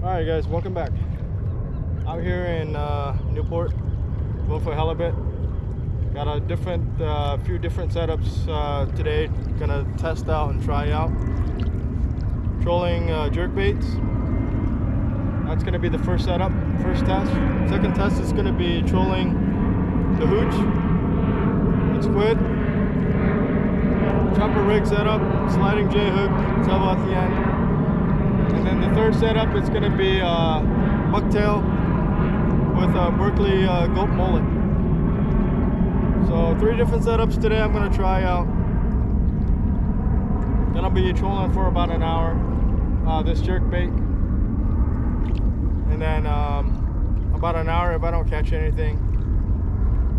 Alright guys, welcome back. Out here in Newport, going for halibut. Got a few different setups today. Gonna test out and try out. Trolling jerk baits. That's gonna be the first setup, first test. Second test is gonna be trolling the hooch with squid. Chopper rig setup, sliding J hook, treble at the end. And then the third setup is going to be bucktail with a Berkely Gulp mullet. So 3 different setups today I'm going to try out. Then I'll be trolling for about an hour this jerk bait. And then about an hour, if I don't catch anything,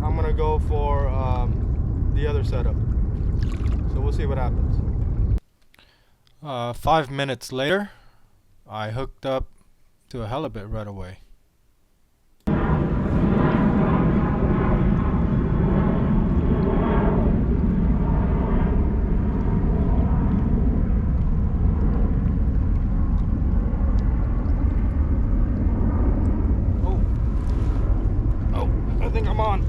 I'm going to go for the other setup. So we'll see what happens. 5 minutes later, I hooked up to a halibut right away. Oh, I think I'm on.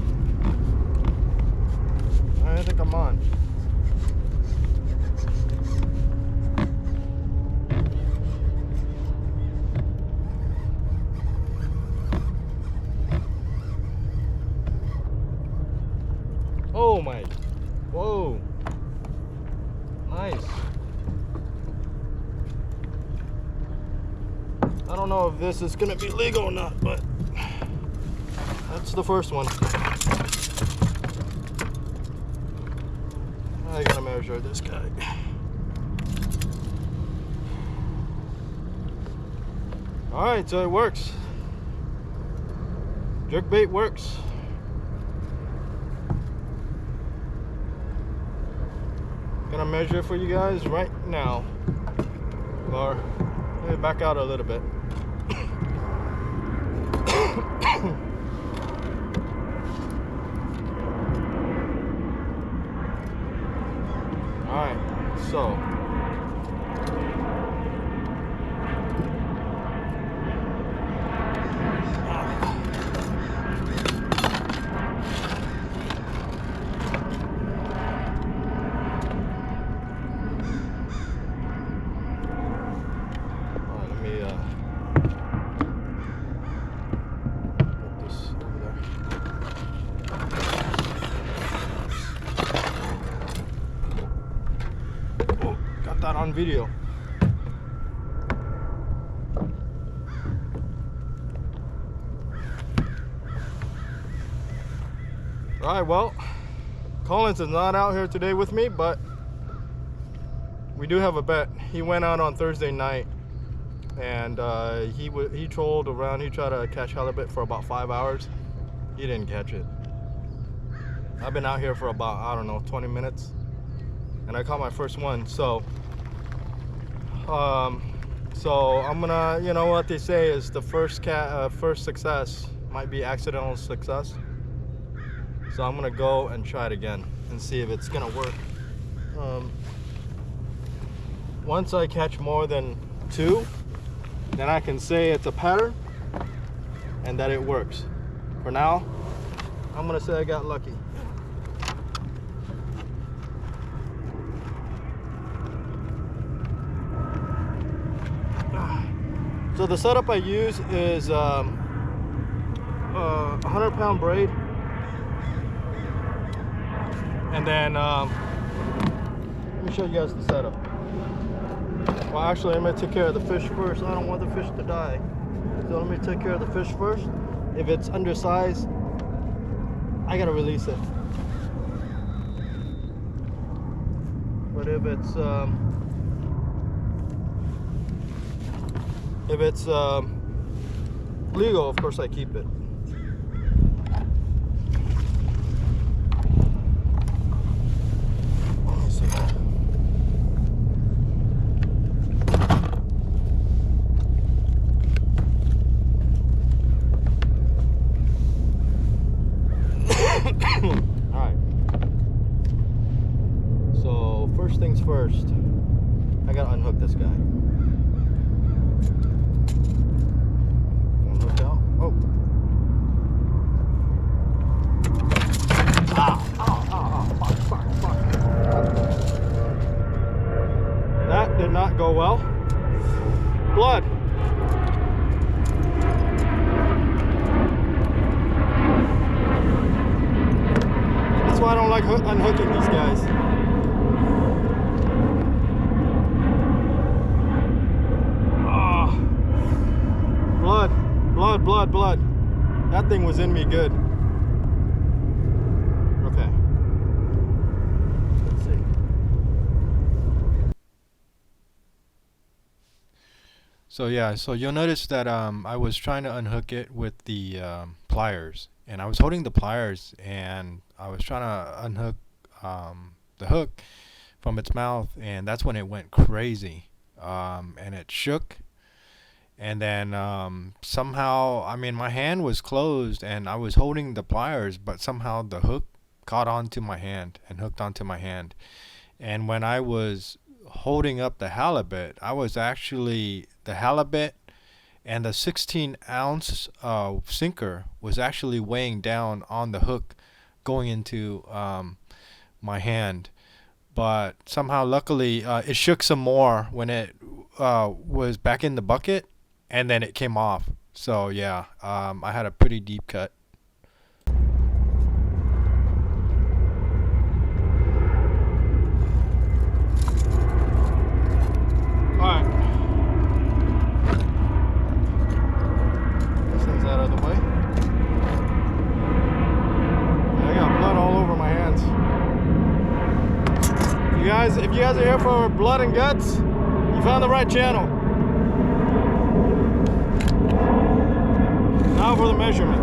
I think I'm on. Oh my, whoa, nice. I don't know if this is gonna be legal or not, but that's the first one. I gotta measure this guy. All right, so it works. Jerk bait works. Gonna measure it for you guys right now. Or let me back out a little bit. Alright, so on video. Alright, well, Collins is not out here today with me, but we do have a bet. He went out on Thursday night and he trolled around. He tried to catch halibut for about 5 hours. He didn't catch it. I've been out here for about, I don't know, 20 minutes and I caught my first one. So I'm gonna, you know what they say is the first success might be accidental success. So I'm gonna go and try it again and see if it's gonna work. Once I catch more than 2, then I can say it's a pattern and that it works. For now, I'm gonna say I got lucky. So the setup I use is 100-pound braid, and then let me show you guys the setup. Well, actually, I'm gonna take care of the fish first. I don't want the fish to die, so let me take care of the fish first. If it's undersized, I gotta release it. But if it's legal, of course I keep it. Let me see. All right. So first things first, I gotta unhook this guy. Oh. Fuck. That did not go well. Blood. That's why I don't like unhooking these guys. Blood. That thing was in me good. Okay. Let's see. So yeah, so you'll notice that I was trying to unhook it with the pliers, and I was holding the pliers, and I was trying to unhook the hook from its mouth, and that's when it went crazy, and it shook. And then somehow, I mean, my hand was closed and I was holding the pliers, but somehow the hook caught onto my hand and hooked onto my hand. And when I was holding up the halibut, the halibut and the 16-ounce sinker was actually weighing down on the hook going into my hand. But somehow, luckily, it shook some more when it was back in the bucket. And then it came off. So yeah, I had a pretty deep cut. Alright. This thing's out of the way. I got blood all over my hands. If you guys are here for blood and guts, you found the right channel. Now for the measurement.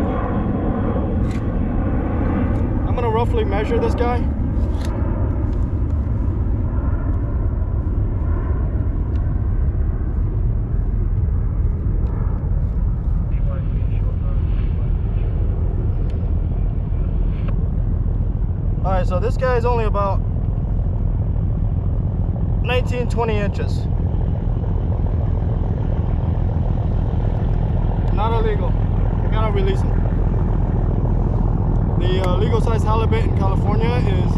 I'm gonna roughly measure this guy. Alright, so this guy is only about 19-20 inches. Not illegal. I gotta release him. The legal size halibut in California is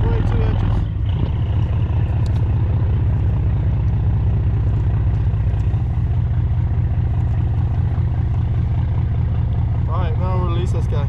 22 inches. Alright, I'm gonna release this guy.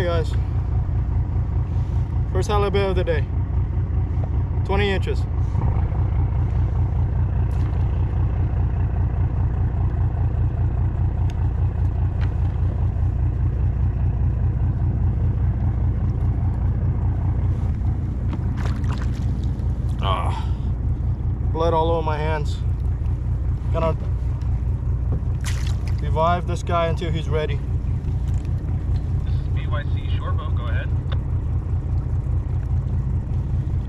Guys, first halibut of the day, 20 inches. Blood all over my hands. Gonna revive this guy until he's ready. Shortboat, go ahead.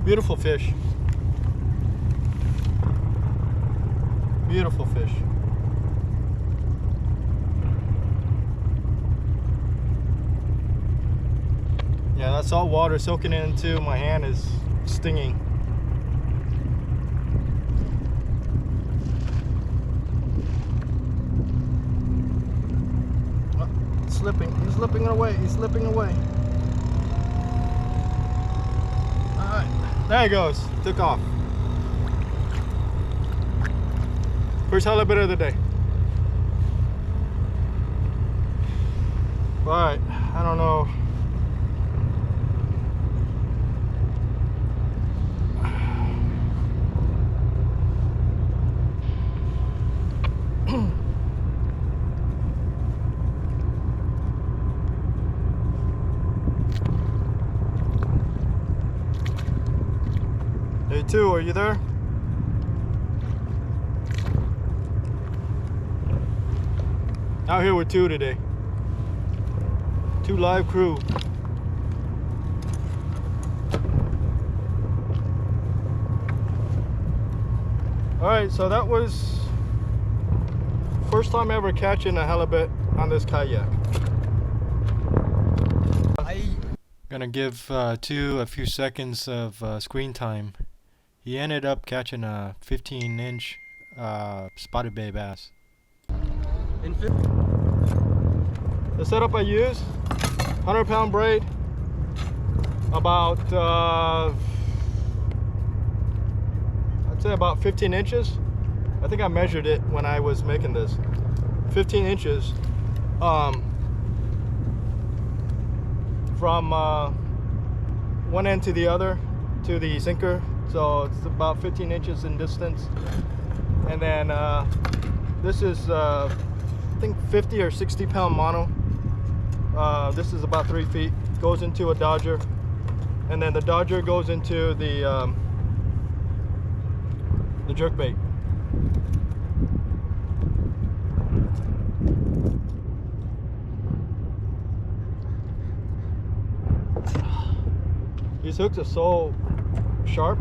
Beautiful fish. Beautiful fish. Yeah, that salt water soaking into my hand is stinging. He's slipping away. He's slipping away. Alright, there he goes. Took off. First halibut of the day. Alright, I don't know. 2, are you there? Out here with 2 today. 2 live crew. Alright, so that was first time ever catching a halibut on this kayak. Gonna give 2 a few seconds of screen time. He ended up catching a 15-inch spotted bay bass. The setup I use, 100-pound braid, about I'd say about 15 inches. I think I measured it when I was making this. 15 inches from one end to the other to the sinker, so it's about 15 inches in distance. And then this is I think 50 or 60-pound mono. This is about 3 feet, goes into a dodger, and then the dodger goes into the jerkbait. These hooks are so sharp,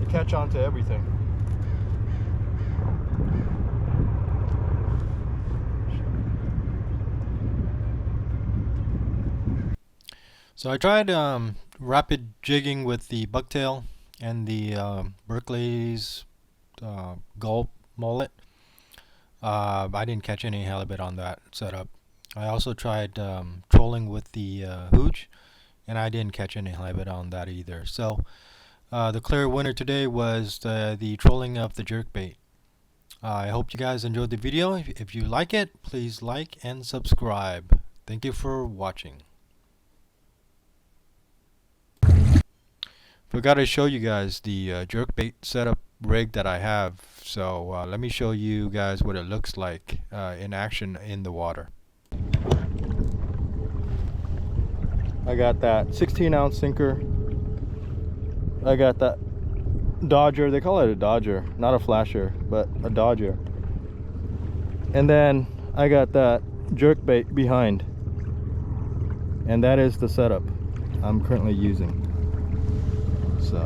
they catch on to everything. So I tried rapid jigging with the bucktail and the Berkeley's Gulp mullet. I didn't catch any halibut on that setup. I also tried trolling with the hooch, and I didn't catch any halibut on that either. So the clear winner today was the trolling of the jerkbait. I hope you guys enjoyed the video. If you like it, please like and subscribe. Thank you for watching. Forgot to show you guys the jerkbait setup rig that I have. So let me show you guys what it looks like in action in the water. I got that 16-ounce sinker. I got that dodger. They call it a dodger, not a flasher, but a dodger. And then I got that jerkbait behind. And that is the setup I'm currently using. So